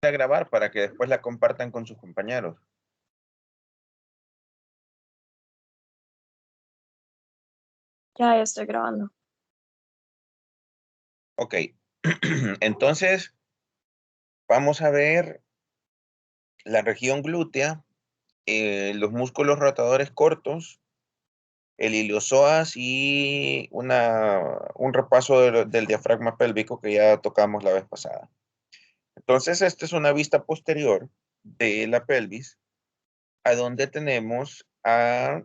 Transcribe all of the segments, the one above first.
a grabar para que después la compartan con sus compañeros. Ya estoy grabando. Ok, entonces vamos a ver la región glútea, los músculos rotadores cortos, el iliosoas y un repaso del diafragma pélvico que ya tocamos la vez pasada. Entonces, esta es una vista posterior de la pelvis, a donde tenemos a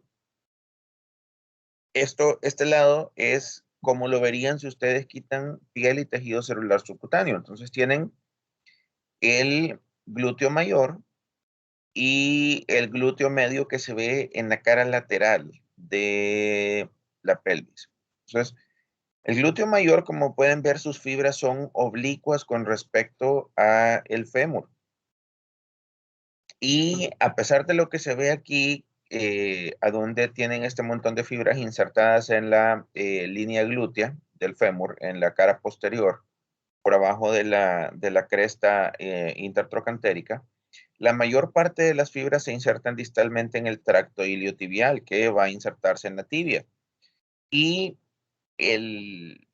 este lado es como lo verían si ustedes quitan piel y tejido celular subcutáneo. Entonces tienen el glúteo mayor y el glúteo medio que se ve en la cara lateral de la pelvis. Entonces, el glúteo mayor, como pueden ver, sus fibras son oblicuas con respecto a el fémur. Y a pesar de lo que se ve aquí, a donde tienen este montón de fibras insertadas en la línea glútea del fémur, en la cara posterior, por abajo de la cresta intertrocantérica, la mayor parte de las fibras se insertan distalmente en el tracto iliotibial, que va a insertarse en la tibia. Y el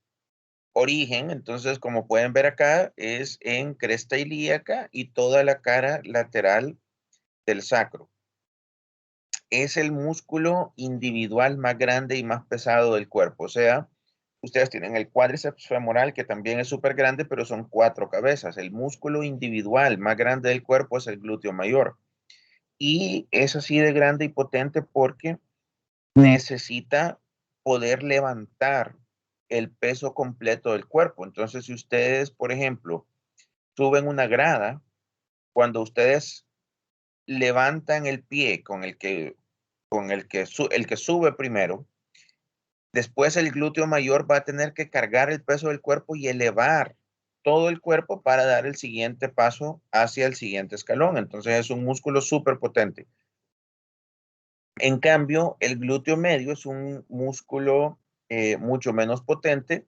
origen, entonces, como pueden ver acá, es en cresta ilíaca y toda la cara lateral del sacro. Es el músculo individual más grande y más pesado del cuerpo. O sea, ustedes tienen el cuádriceps femoral, que también es súper grande, pero son 4 cabezas. El músculo individual más grande del cuerpo es el glúteo mayor. Y es así de grande y potente porque necesita poder levantar el peso completo del cuerpo. Entonces, si ustedes, por ejemplo, suben una grada, cuando ustedes levantan el pie el que sube primero, después el glúteo mayor va a tener que cargar el peso del cuerpo y elevar todo el cuerpo para dar el siguiente paso hacia el siguiente escalón. Entonces es un músculo súper potente. En cambio, el glúteo medio es un músculo mucho menos potente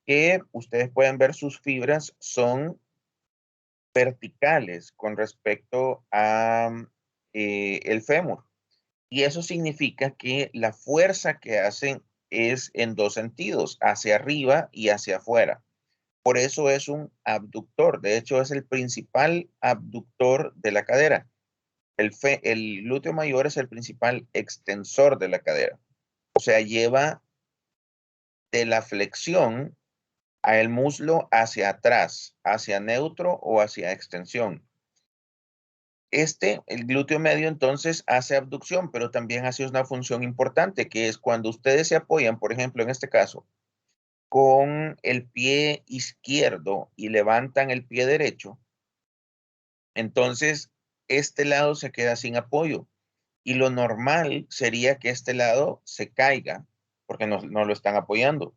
que ustedes pueden ver sus fibras son verticales con respecto a el fémur. Y eso significa que la fuerza que hacen es en dos sentidos, hacia arriba y hacia afuera. Por eso es un abductor. De hecho, es el principal abductor de la cadera. El glúteo mayor es el principal extensor de la cadera. O sea, lleva de la flexión a el muslo hacia atrás, hacia neutro o hacia extensión. El glúteo medio, entonces hace abducción, pero también hace una función importante, que es cuando ustedes se apoyan, por ejemplo, en este caso, con el pie izquierdo y levantan el pie derecho, entonces este lado se queda sin apoyo. Y lo normal sería que este lado se caiga, porque no lo están apoyando.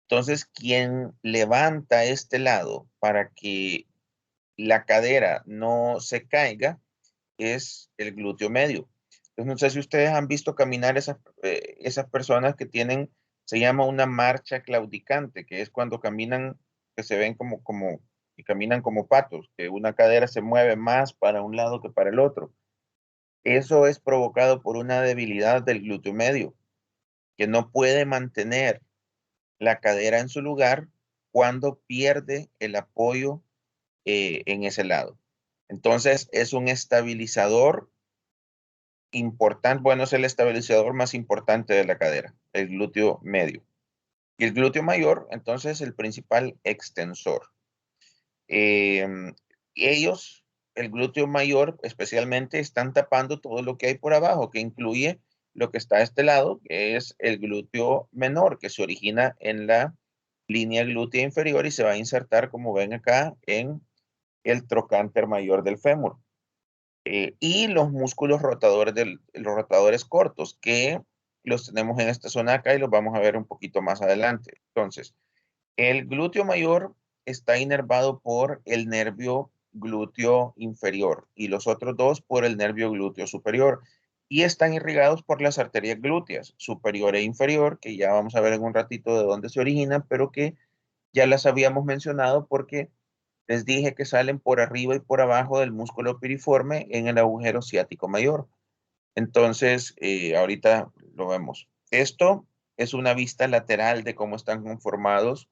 Entonces, quien levanta este lado para que la cadera no se caiga es el glúteo medio. Entonces, no sé si ustedes han visto caminar esas personas que tienen, se llama una marcha claudicante, que es cuando caminan, que se ven que caminan como patos, que una cadera se mueve más para un lado que para el otro. Eso es provocado por una debilidad del glúteo medio, que no puede mantener la cadera en su lugar cuando pierde el apoyo en ese lado. Entonces, es un estabilizador importante, bueno, es el estabilizador más importante de la cadera, el glúteo medio. Y el glúteo mayor, entonces, es el principal extensor. Eh, ellos, el glúteo mayor especialmente, están tapando todo lo que hay por abajo, que incluye lo que está a este lado, que es el glúteo menor, que se origina en la línea glútea inferior y se va a insertar, como ven acá, en el trocánter mayor del fémur. Y los músculos los rotadores cortos, que los tenemos en esta zona acá y los vamos a ver un poquito más adelante. Entonces, el glúteo mayor está inervado por el nervio glúteo inferior y los otros dos por el nervio glúteo superior y están irrigados por las arterias glúteas superior e inferior, que ya vamos a ver en un ratito de dónde se originan, pero que ya las habíamos mencionado porque Les dije que salen por arriba y por abajo del músculo piriforme en el agujero ciático mayor. Entonces, ahorita lo vemos. Esto es una vista lateral de cómo están conformados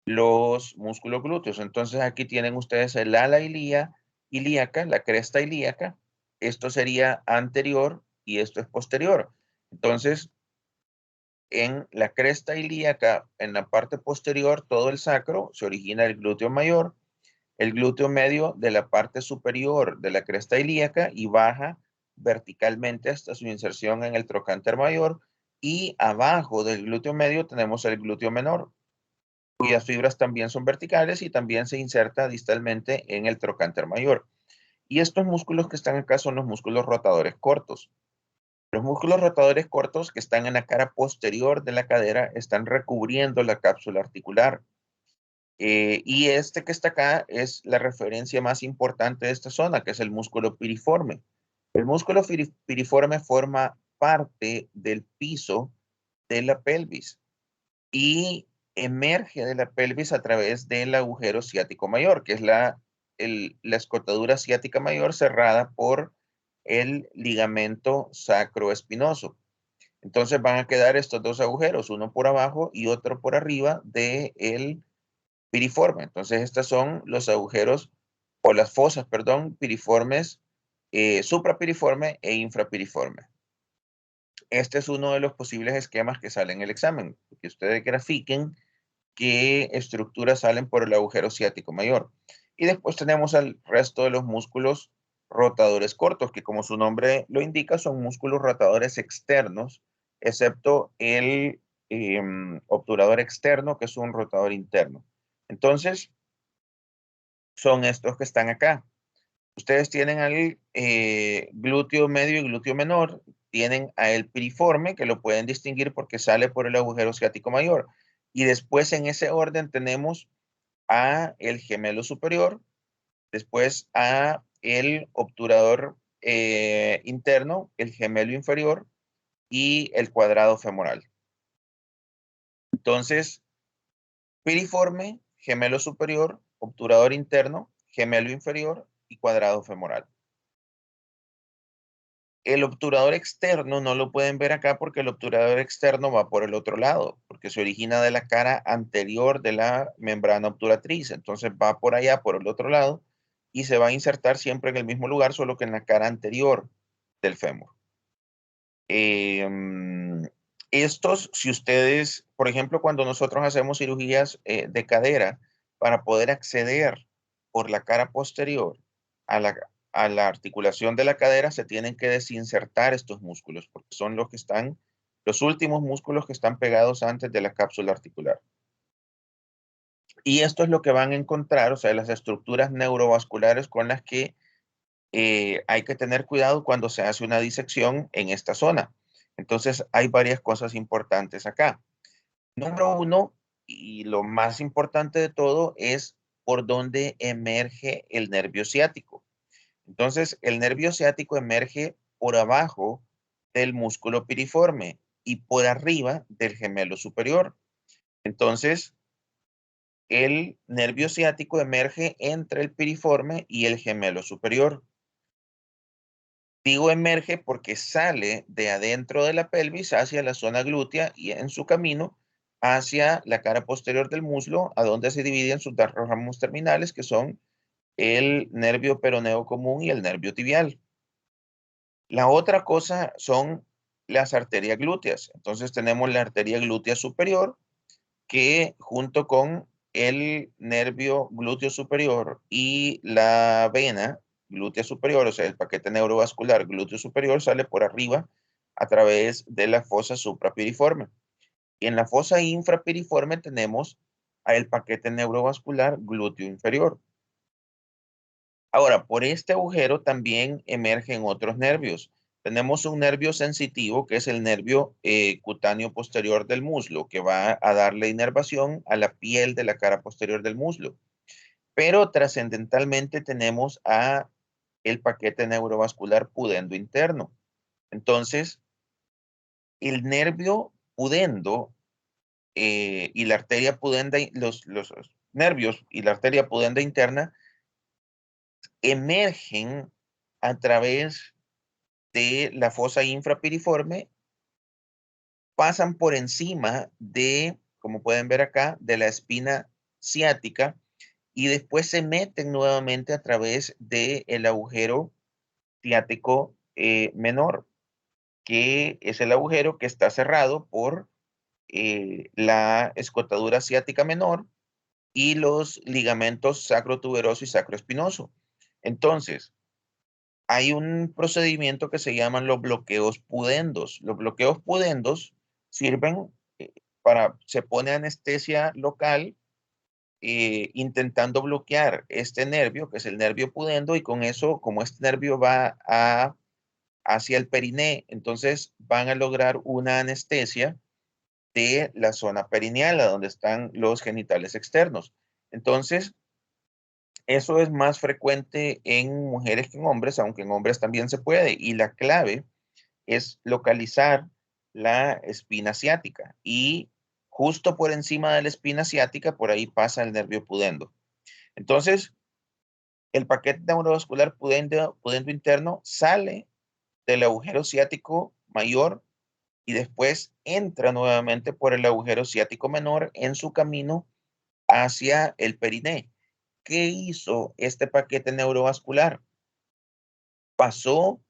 los músculos glúteos. Entonces, aquí tienen ustedes el ala ilíaca, la cresta ilíaca. Esto sería anterior y esto es posterior. Entonces, en la cresta ilíaca, en la parte posterior, todo el sacro, se origina el glúteo mayor, el glúteo medio de la parte superior de la cresta ilíaca y baja verticalmente hasta su inserción en el trocánter mayor, y abajo del glúteo medio tenemos el glúteo menor, cuyas fibras también son verticales y también se inserta distalmente en el trocánter mayor. Y estos músculos que están acá son los músculos rotadores cortos. Los músculos rotadores cortos que están en la cara posterior de la cadera están recubriendo la cápsula articular. Y este que está acá es la referencia más importante de esta zona, que es el músculo piriforme. El músculo piriforme forma parte del piso de la pelvis y emerge de la pelvis a través del agujero ciático mayor, que es la escotadura ciática mayor cerrada por el ligamento sacroespinoso. Entonces van a quedar estos dos agujeros, uno por abajo y otro por arriba del piriforme. Entonces estos son los agujeros o las fosas, perdón, piriformes, suprapiriforme e infrapiriforme. Este es uno de los posibles esquemas que sale en el examen, que ustedes grafiquen qué estructuras salen por el agujero ciático mayor. Y después tenemos al resto de los músculos rotadores cortos, que como su nombre lo indica, son músculos rotadores externos, excepto el obturador externo, que es un rotador interno. Entonces, son estos que están acá. Ustedes tienen al glúteo medio y glúteo menor, tienen al piriforme, que lo pueden distinguir porque sale por el agujero ciático mayor. Y después en ese orden tenemos a el gemelo superior, después a el obturador interno, el gemelo inferior y el cuadrado femoral. Entonces, piriforme, gemelo superior, obturador interno, gemelo inferior y cuadrado femoral. El obturador externo no lo pueden ver acá porque el obturador externo va por el otro lado, porque se origina de la cara anterior de la membrana obturatriz. Entonces va por allá, por el otro lado, y se va a insertar siempre en el mismo lugar, solo que en la cara anterior del fémur. Estos, si ustedes, por ejemplo, cuando nosotros hacemos cirugías de cadera, para poder acceder por la cara posterior a la articulación de la cadera, se tienen que desinsertar estos músculos, porque son los que están, los últimos músculos que están pegados antes de la cápsula articular. Y esto es lo que van a encontrar, o sea, las estructuras neurovasculares con las que hay que tener cuidado cuando se hace una disección en esta zona. Entonces, hay varias cosas importantes acá. Número uno, y lo más importante de todo, es por dónde emerge el nervio ciático. Entonces, el nervio ciático emerge por abajo del músculo piriforme y por arriba del gemelo superior. Entonces, el nervio ciático emerge entre el piriforme y el gemelo superior. Digo emerge porque sale de adentro de la pelvis hacia la zona glútea y en su camino hacia la cara posterior del muslo, a donde se dividen sus dos ramos terminales, que son el nervio peroneo común y el nervio tibial. La otra cosa son las arterias glúteas. Entonces tenemos la arteria glútea superior, que junto con el nervio glúteo superior y la vena glútea superior, o sea, el paquete neurovascular glúteo superior sale por arriba a través de la fosa suprapiriforme. Y en la fosa infrapiriforme tenemos el paquete neurovascular glúteo inferior. Ahora, por este agujero también emergen otros nervios. Tenemos un nervio sensitivo que es el nervio cutáneo posterior del muslo, que va a darle inervación a la piel de la cara posterior del muslo. Pero trascendentalmente tenemos a el paquete neurovascular pudendo interno. Entonces, el nervio pudendo y la arteria pudenda, nervios y la arteria pudenda interna emergen a través de la fosa infrapiriforme, pasan por encima de, como pueden ver acá, de la espina ciática y después se meten nuevamente a través del agujero ciático menor, que es el agujero que está cerrado por la escotadura ciática menor y los ligamentos sacrotuberoso y sacroespinoso. Entonces, hay un procedimiento que se llaman los bloqueos pudendos. Los bloqueos pudendos sirven se pone anestesia local intentando bloquear este nervio, que es el nervio pudendo, y con eso, como este nervio va hacia el periné, entonces van a lograr una anestesia de la zona perineal, a donde están los genitales externos. Entonces, eso es más frecuente en mujeres que en hombres, aunque en hombres también se puede. Y la clave es localizar la espina ciática. Y justo por encima de la espina ciática, por ahí pasa el nervio pudendo. Entonces, el paquete neurovascular pudendo interno sale del agujero ciático mayor y después entra nuevamente por el agujero ciático menor en su camino hacia el periné. ¿Qué hizo este paquete neurovascular? Pasó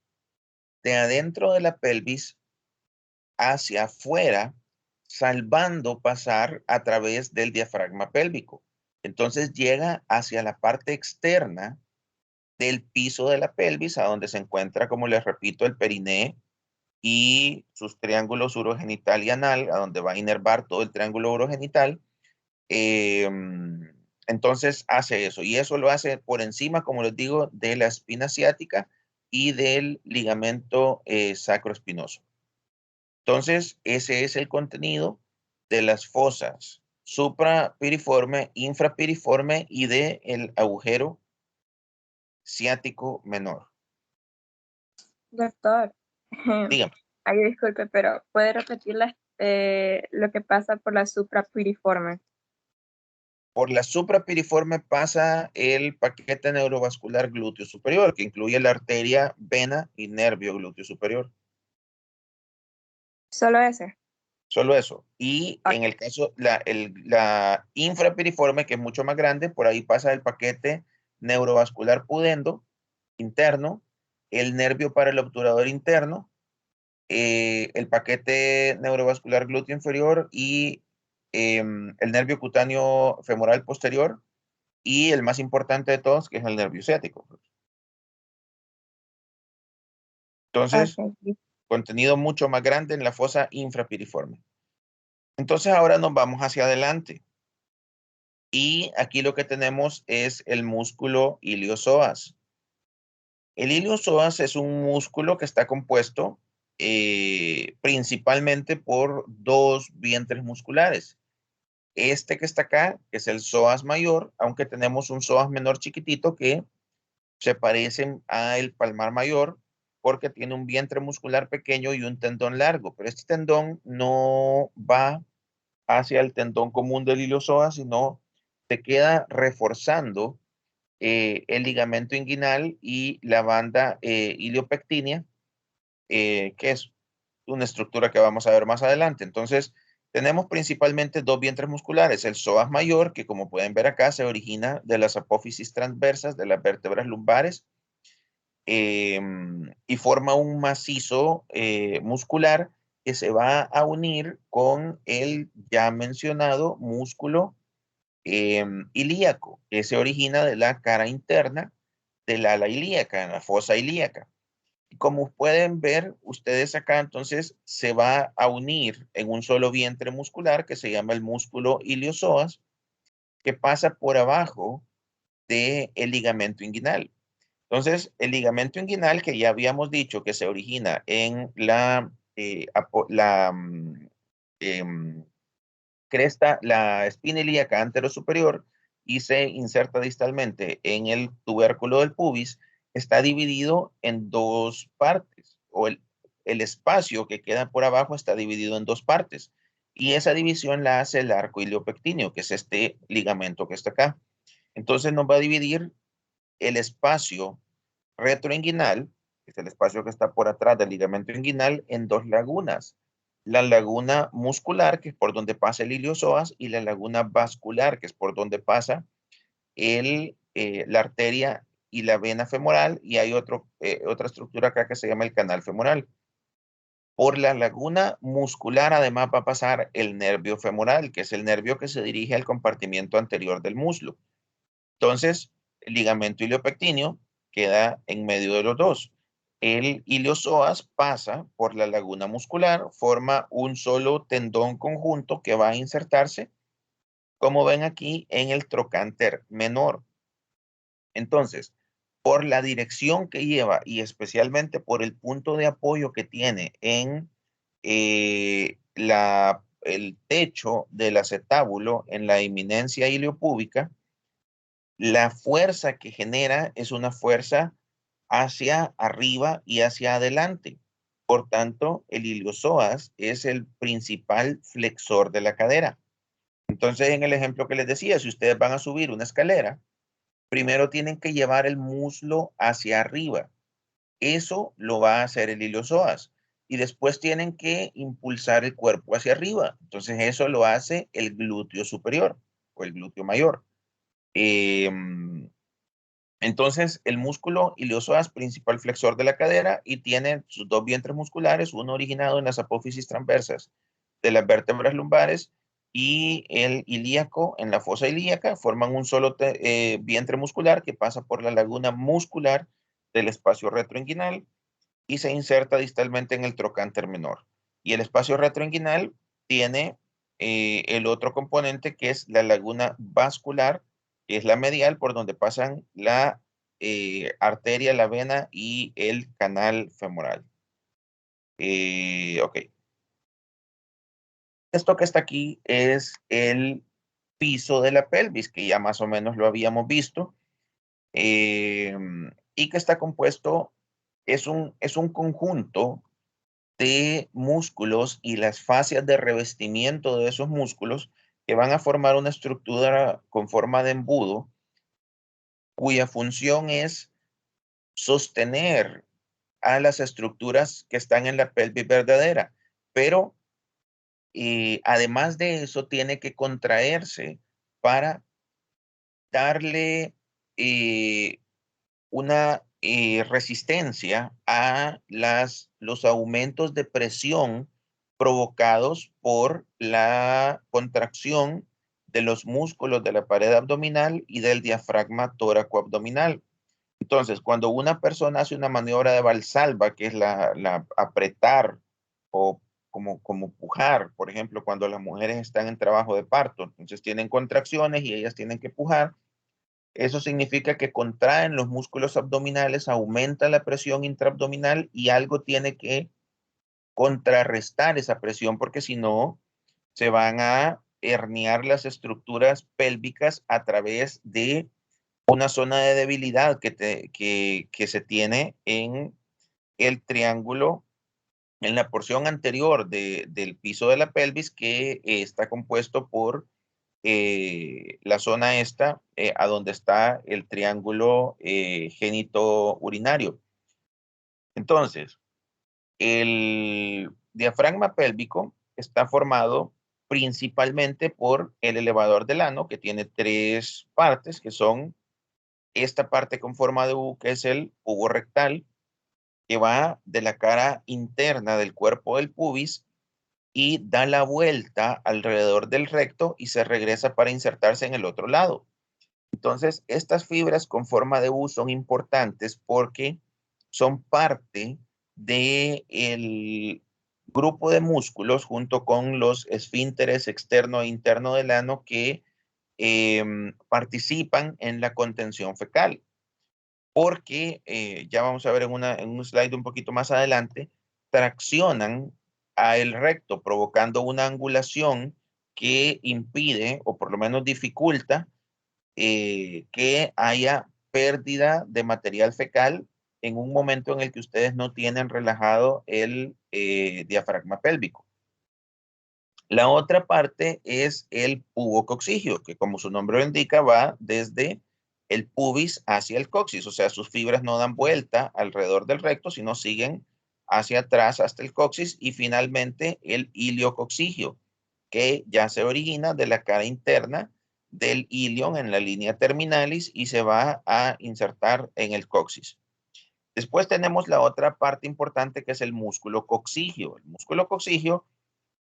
de adentro de la pelvis hacia afuera, salvando pasar a través del diafragma pélvico. Entonces llega hacia la parte externa del piso de la pelvis, a donde se encuentra, como les repito, el periné y sus triángulos urogenital y anal, a donde va a inervar todo el triángulo urogenital. Eh, entonces hace eso, y eso lo hace por encima, como les digo, de la espina ciática y del ligamento sacroespinoso. Entonces, ese es el contenido de las fosas suprapiriforme, infrapiriforme y del agujero ciático menor. Doctor, Dígame. ay, disculpe, pero ¿puede repetir lo que pasa por la suprapiriforme? Por la suprapiriforme pasa el paquete neurovascular glúteo superior, que incluye la arteria, vena y nervio glúteo superior. Solo ese. Solo eso. Y Ok. en el caso, la infrapiriforme, que es mucho más grande, por ahí pasa el paquete neurovascular pudendo interno, el nervio para el obturador interno, el paquete neurovascular glúteo inferior y el nervio cutáneo femoral posterior y el más importante de todos, que es el nervio ciático. Entonces, Ok. contenido mucho más grande en la fosa infrapiriforme. Entonces, ahora nos vamos hacia adelante. Y aquí lo que tenemos es el músculo iliosoas. El iliosoas es un músculo que está compuesto principalmente por dos vientres musculares. Este que está acá, que es el psoas mayor, aunque tenemos un psoas menor chiquitito que se parece al palmar mayor porque tiene un vientre muscular pequeño y un tendón largo, pero este tendón no va hacia el tendón común del iliosoas, sino se queda reforzando el ligamento inguinal y la banda iliopectínea, que es una estructura que vamos a ver más adelante. Entonces, tenemos principalmente dos vientres musculares, el psoas mayor, que como pueden ver acá, se origina de las apófisis transversas de las vértebras lumbares y forma un macizo muscular que se va a unir con el ya mencionado músculo ilíaco, que se origina de la cara interna del ala ilíaca, en la fosa ilíaca. Y como pueden ver ustedes acá, entonces se va a unir en un solo vientre muscular que se llama el músculo iliosoas, que pasa por abajo del ligamento inguinal. Entonces, el ligamento inguinal, que ya habíamos dicho que se origina en em, cresta, la espina ilíaca anterosuperior y se inserta distalmente en el tubérculo del pubis, está dividido en dos partes, o el espacio que queda por abajo está dividido en dos partes. Y esa división la hace el arco iliopectíneo, que es este ligamento que está acá. Entonces nos va a dividir el espacio retroinguinal, que es el espacio que está por atrás del ligamento inguinal, en dos lagunas. La laguna muscular, que es por donde pasa el iliosoas, y la laguna vascular, que es por donde pasa la arteria y la vena femoral, y hay otra estructura acá que se llama el canal femoral. Por la laguna muscular, además, va a pasar el nervio femoral, que es el nervio que se dirige al compartimiento anterior del muslo. Entonces, el ligamento iliopectíneo queda en medio de los dos. El iliosoas pasa por la laguna muscular, forma un solo tendón conjunto que va a insertarse, como ven aquí, en el trocánter menor. Entonces, por la dirección que lleva y especialmente por el punto de apoyo que tiene en el techo del acetábulo en la eminencia iliopúbica, la fuerza que genera es una fuerza hacia arriba y hacia adelante. Por tanto, el iliosoas es el principal flexor de la cadera. Entonces, en el ejemplo que les decía, si ustedes van a subir una escalera, primero tienen que llevar el muslo hacia arriba. Eso lo va a hacer el iliosoas. Y después tienen que impulsar el cuerpo hacia arriba. Entonces eso lo hace el glúteo superior o el glúteo mayor. Entonces el músculo iliosoas, principal flexor de la cadera, y tiene sus dos vientres musculares, uno originado en las apófisis transversas de las vértebras lumbares y el ilíaco en la fosa ilíaca, forman un solo vientre muscular que pasa por la laguna muscular del espacio retroinguinal y se inserta distalmente en el trocánter menor. Y el espacio retroinguinal tiene el otro componente que es la laguna vascular, que es la medial por donde pasan la arteria, la vena y el canal femoral. Ok. Esto que está aquí es el piso de la pelvis, que ya más o menos lo habíamos visto, y que está compuesto, es un conjunto de músculos y las fascias de revestimiento de esos músculos que van a formar una estructura con forma de embudo, cuya función es sostener a las estructuras que están en la pelvis verdadera, pero además de eso tiene que contraerse para darle eh, una resistencia a los aumentos de presión provocados por la contracción de los músculos de la pared abdominal y del diafragma tóraco-abdominal. Entonces, cuando una persona hace una maniobra de Valsalva, que es la apretar o como pujar, por ejemplo, cuando las mujeres están en trabajo de parto, entonces tienen contracciones y ellas tienen que pujar, eso significa que contraen los músculos abdominales, aumenta la presión intraabdominal y algo tiene que contrarrestar esa presión porque si no, se van a herniar las estructuras pélvicas a través de una zona de debilidad que se tiene en el triángulo, en la porción anterior del piso de la pelvis que está compuesto por la zona esta, a donde está el triángulo génito urinario. Entonces, el diafragma pélvico está formado principalmente por el elevador del ano, que tiene tres partes, que son esta parte con forma de U, que es el pubo rectal, que va de la cara interna del cuerpo del pubis y da la vuelta alrededor del recto y se regresa para insertarse en el otro lado. Entonces, estas fibras con forma de U son importantes porque son parte del grupo de músculos junto con los esfínteres externo e interno del ano que participan en la contención fecal. Porque ya vamos a ver en un slide un poquito más adelante, traccionan a el recto, provocando una angulación que impide o por lo menos dificulta que haya pérdida de material fecal en un momento en el que ustedes no tienen relajado el diafragma pélvico. La otra parte es el pubococcigio, que como su nombre lo indica, va desde el pubis hacia el coxis, o sea, sus fibras no dan vuelta alrededor del recto, sino siguen hacia atrás hasta el coxis, y finalmente el iliococcigio, que ya se origina de la cara interna del ilion en la línea terminalis y se va a insertar en el coxis. Después tenemos la otra parte importante, que es el músculo coccigio. El músculo coccigio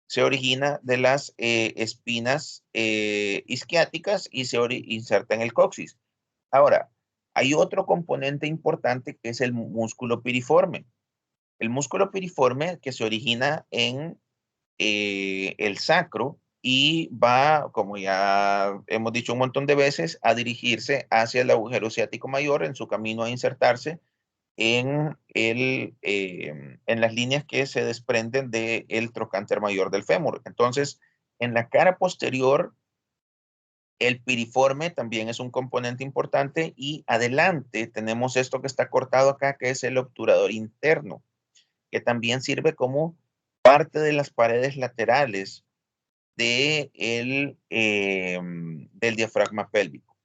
se origina de las espinas isquiáticas y se inserta en el coxis. Ahora, hay otro componente importante, que es el músculo piriforme. El músculo piriforme, que se origina en el sacro y va, como ya hemos dicho un montón de veces, a dirigirse hacia el agujero ciático mayor en su camino a insertarse en las líneas que se desprenden del trocánter mayor del fémur. Entonces, en la cara posterior, el piriforme también es un componente importante, y adelante tenemos esto que está cortado acá, que es el obturador interno, que también sirve como parte de las paredes laterales del diafragma pélvico.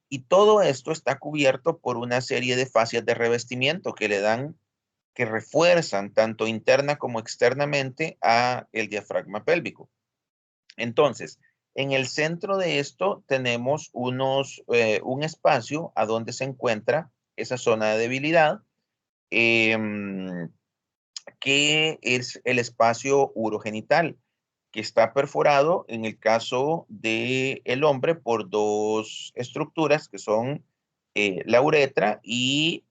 Y todo esto está cubierto por una serie de fascias de revestimiento que refuerzan tanto interna como externamente a el diafragma pélvico. Entonces, en el centro de esto tenemos un espacio a donde se encuentra esa zona de debilidad, em, que es el espacio urogenital, que está perforado en el caso del hombre por dos estructuras, que son la uretra y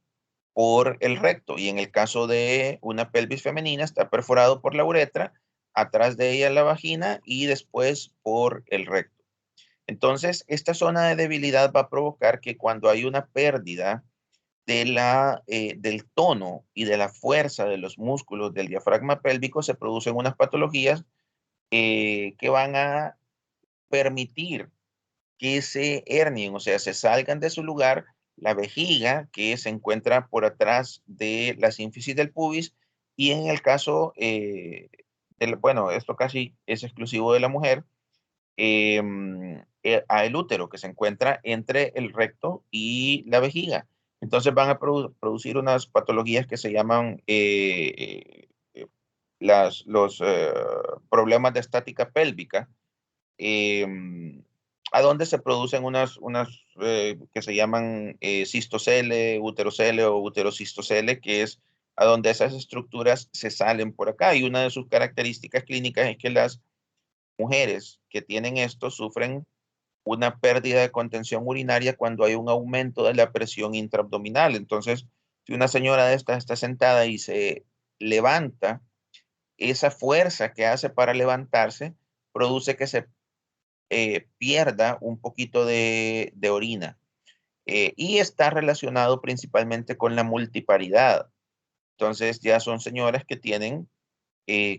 por el recto. Y en el caso de una pelvis femenina, está perforado por la uretra, atrás de ella la vagina y después por el recto. Entonces, esta zona de debilidad va a provocar que cuando hay una pérdida del tono y de la fuerza de los músculos del diafragma pélvico, se producen unas patologías que van a permitir que se hernien, o sea, se salgan de su lugar la vejiga, que se encuentra por atrás de la sínfisis del pubis, y en el caso, bueno, esto casi es exclusivo de la mujer, a el útero, que se encuentra entre el recto y la vejiga. Entonces van a producir unas patologías que se llaman los problemas de estática pélvica, eh, a donde se producen unas que se llaman cistocele, uterocele o uterocistocele, que es a donde esas estructuras se salen por acá. Y una de sus características clínicas es que las mujeres que tienen esto sufren una pérdida de contención urinaria cuando hay un aumento de la presión intraabdominal. Entonces, si una señora de estas está sentada y se levanta, esa fuerza que hace para levantarse produce que se pierda un poquito de orina. Y está relacionado principalmente con la multiparidad. Entonces ya son señoras que tienen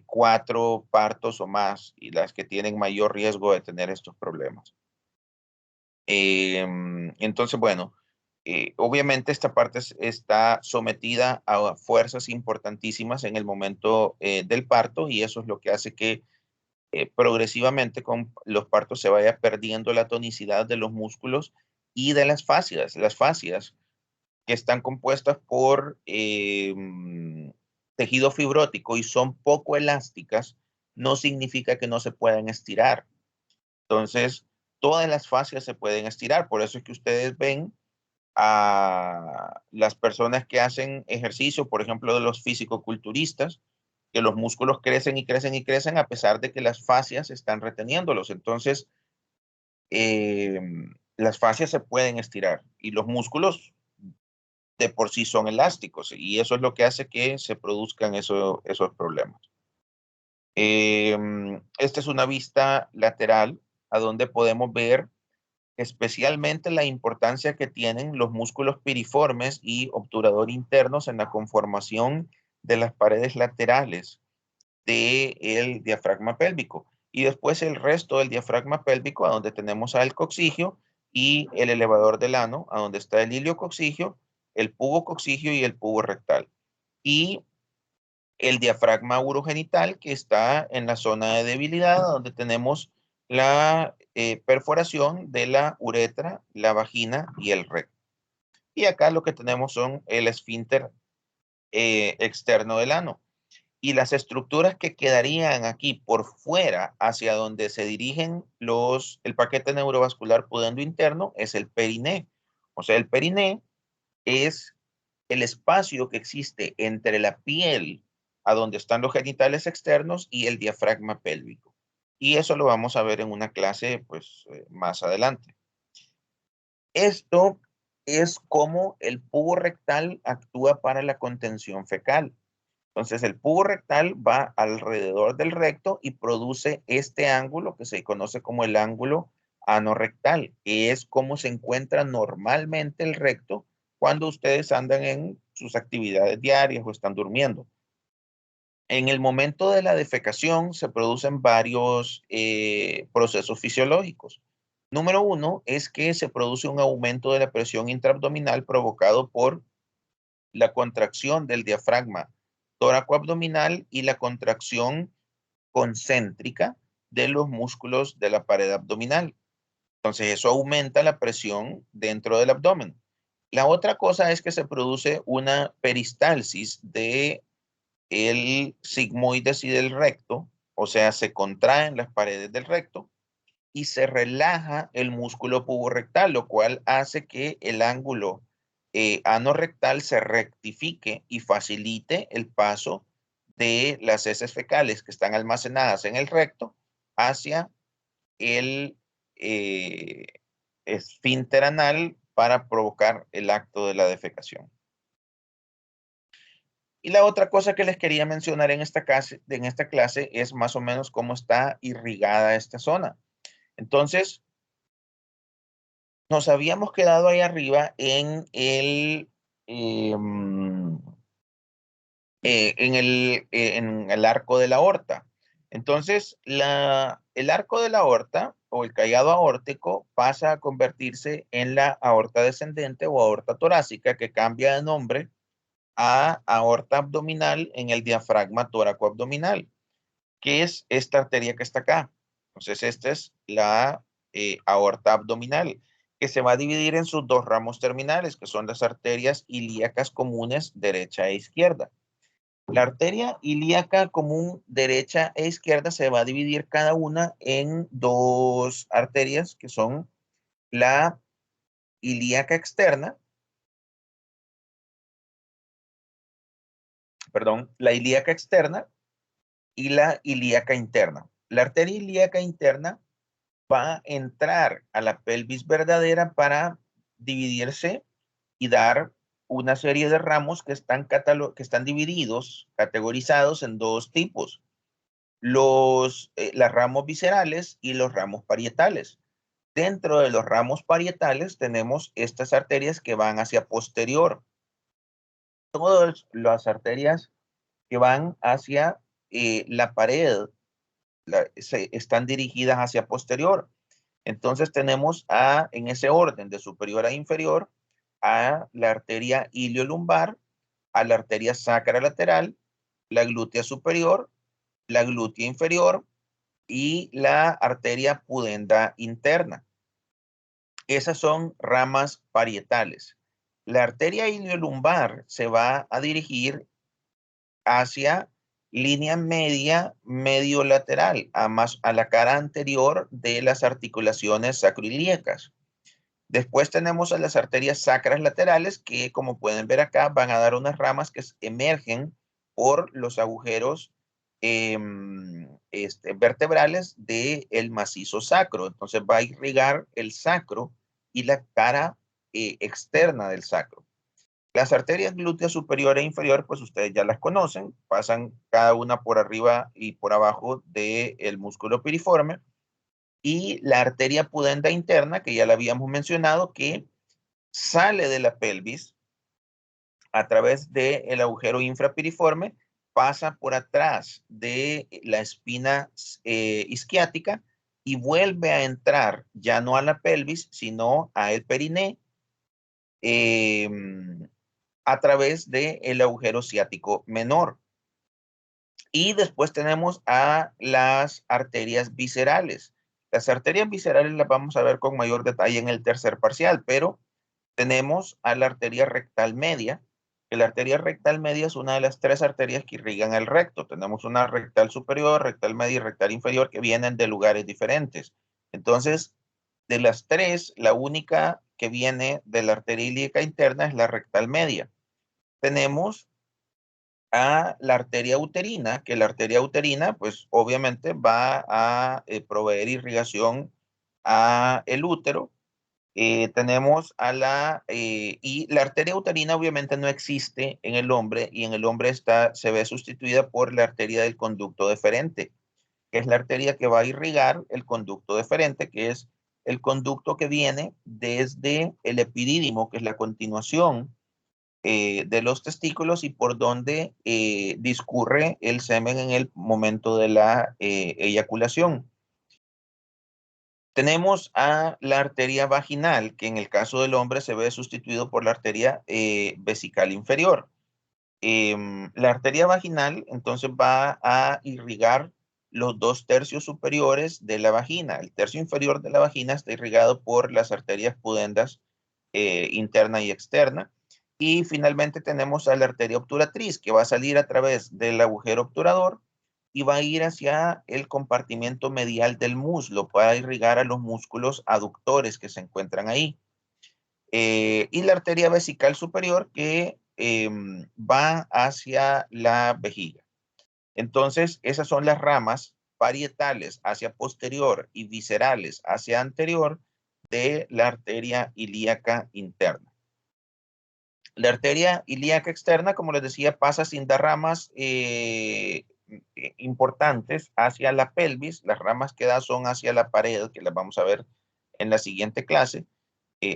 4 partos o más, y las que tienen mayor riesgo de tener estos problemas. Entonces, bueno, obviamente esta parte está sometida a fuerzas importantísimas en el momento del parto, y eso es lo que hace que progresivamente con los partos se vaya perdiendo la tonicidad de los músculos y de las fascias. Las fascias, que están compuestas por tejido fibrótico y son poco elásticas, no significa que no se puedan estirar. Entonces, todas las fascias se pueden estirar. Por eso es que ustedes ven a las personas que hacen ejercicio, por ejemplo, de los fisicoculturistas, que los músculos crecen y crecen y crecen a pesar de que las fascias están reteniéndolos. Entonces, eh, las fascias se pueden estirar y los músculos de por sí son elásticos, y eso es lo que hace que se produzcan esos problemas. Esta es una vista lateral a donde podemos ver especialmente la importancia que tienen los músculos piriformes y obturador internos en la conformación de las paredes laterales del diafragma pélvico. Y después el resto del diafragma pélvico, a donde tenemos al coccigio y el elevador del ano, a donde está el iliococcigio, el pubococcigio y el pubo rectal. Y el diafragma urogenital, que está en la zona de debilidad, donde tenemos la perforación de la uretra, la vagina y el recto. Y acá lo que tenemos son el esfínter externo del ano. Y las estructuras que quedarían aquí por fuera, hacia donde se dirigen el paquete neurovascular pudendo interno, es el periné. O sea, el periné es el espacio que existe entre la piel, a donde están los genitales externos, y el diafragma pélvico. Y eso lo vamos a ver en una clase, pues, más adelante. Esto es cómo el pubo rectal actúa para la contención fecal. Entonces, el pubo rectal va alrededor del recto y produce este ángulo que se conoce como el ángulo anorrectal, que es como se encuentra normalmente el recto cuando ustedes andan en sus actividades diarias o están durmiendo. En el momento de la defecación se producen varios procesos fisiológicos. Número uno es que se produce un aumento de la presión intraabdominal provocado por la contracción del diafragma tóraco-abdominal y la contracción concéntrica de los músculos de la pared abdominal. Entonces, eso aumenta la presión dentro del abdomen. La otra cosa es que se produce una peristalsis de el sigmoides y del recto, o sea, se contraen las paredes del recto y se relaja el músculo puborectal, lo cual hace que el ángulo anorrectal se rectifique y facilite el paso de las heces fecales que están almacenadas en el recto hacia el esfínter anal para provocar el acto de la defecación. Y la otra cosa que les quería mencionar en esta clase es más o menos cómo está irrigada esta zona. Entonces, nos habíamos quedado ahí arriba en el arco de la aorta. Entonces, el arco de la aorta o el callado aórtico pasa a convertirse en la aorta descendente o aorta torácica, que cambia de nombre a aorta abdominal en el diafragma tóraco-abdominal, que es esta arteria que está acá. Entonces, esta es la aorta abdominal, que se va a dividir en sus dos ramos terminales, que son las arterias ilíacas comunes derecha e izquierda. La arteria ilíaca común derecha e izquierda se va a dividir cada una en dos arterias, que son la ilíaca externa, perdón, la ilíaca externa y la ilíaca interna. La arteria ilíaca interna va a entrar a la pelvis verdadera para dividirse y dar una serie de ramos que están divididos, categorizados en dos tipos: los ramos viscerales y los ramos parietales. Dentro de los ramos parietales tenemos estas arterias que van hacia posterior. Todas las arterias que van hacia la pared están dirigidas hacia posterior. Entonces tenemos en ese orden de superior a inferior, a la arteria iliolumbar, a la arteria sacra lateral, la glútea superior, la glútea inferior y la arteria pudenda interna. Esas son ramas parietales. La arteria iliolumbar se va a dirigir hacia línea media medio-lateral, a la cara anterior de las articulaciones sacroiliacas. Después tenemos a las arterias sacras laterales que, como pueden ver acá, van a dar unas ramas que emergen por los agujeros vertebrales del macizo sacro. Entonces va a irrigar el sacro y la cara externa del sacro. Las arterias glútea superior e inferior, pues ustedes ya las conocen, pasan cada una por arriba y por abajo del músculo piriforme. Y la arteria pudenda interna, que ya la habíamos mencionado, que sale de la pelvis a través del agujero infrapiriforme, pasa por atrás de la espina isquiática y vuelve a entrar ya no a la pelvis, sino a el periné, a través del agujero ciático menor. Y después tenemos a las arterias viscerales. Las arterias viscerales las vamos a ver con mayor detalle en el tercer parcial, pero tenemos a la arteria rectal media, que la arteria rectal media es una de las tres arterias que irrigan el recto. Tenemos una rectal superior, rectal media y rectal inferior que vienen de lugares diferentes. Entonces, de las tres, la única que viene de la arteria ilíaca interna es la rectal media. Tenemos a la arteria uterina, que la arteria uterina, pues obviamente va a proveer irrigación a el útero. Tenemos y la arteria uterina obviamente no existe en el hombre y en el hombre se ve sustituida por la arteria del conducto deferente, que es la arteria que va a irrigar el conducto deferente, que es el conducto que viene desde el epidídimo, que es la continuación de los testículos y por donde discurre el semen en el momento de la eyaculación. Tenemos a la arteria vaginal, que en el caso del hombre se ve sustituido por la arteria vesical inferior. La arteria vaginal entonces va a irrigar los 2/3 superiores de la vagina. El tercio inferior de la vagina está irrigado por las arterias pudendas interna y externa. Y finalmente tenemos a la arteria obturatriz, que va a salir a través del agujero obturador y va a ir hacia el compartimiento medial del muslo para irrigar a los músculos aductores que se encuentran ahí. Y la arteria vesical superior que va hacia la vejiga. Entonces, esas son las ramas parietales hacia posterior y viscerales hacia anterior de la arteria ilíaca interna. La arteria ilíaca externa, como les decía, pasa sin dar ramas importantes hacia la pelvis. Las ramas que da son hacia la pared, que las vamos a ver en la siguiente clase,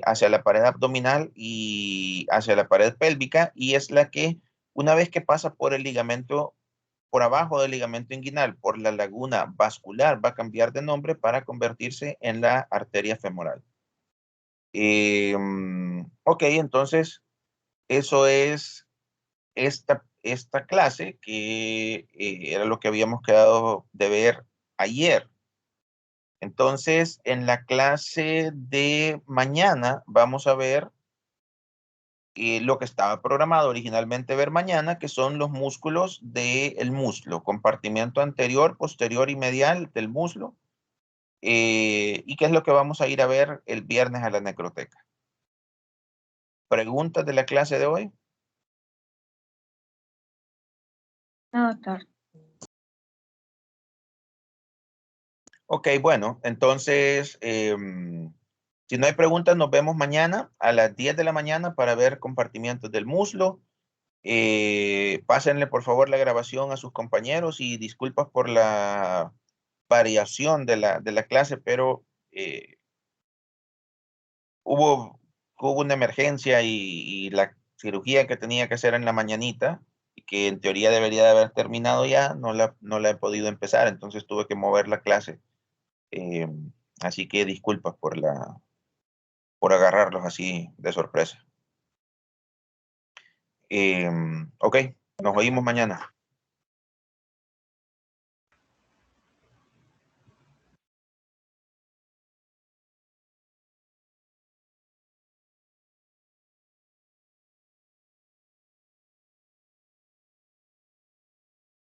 hacia la pared abdominal y hacia la pared pélvica, y es la que, una vez que pasa por el ligamento, por abajo del ligamento inguinal, por la laguna vascular, va a cambiar de nombre para convertirse en la arteria femoral. Ok, entonces eso es esta clase que era lo que habíamos quedado de ver ayer. Entonces, en la clase de mañana vamos a ver lo que estaba programado originalmente ver mañana, que son los músculos del muslo, compartimiento anterior, posterior y medial del muslo, y qué es lo que vamos a ir a ver el viernes a la necroteca. ¿Preguntas de la clase de hoy? No, doctor. Ok, bueno, entonces, si no hay preguntas, nos vemos mañana a las 10 de la mañana para ver compartimientos del muslo. Pásenle por favor la grabación a sus compañeros y disculpas por la variación de la clase, pero hubo una emergencia y la cirugía que tenía que hacer en la mañanita, y que en teoría debería de haber terminado ya, no la he podido empezar, entonces tuve que mover la clase. Eh, Así que disculpas por agarrarlos así de sorpresa. Ok, nos oímos mañana.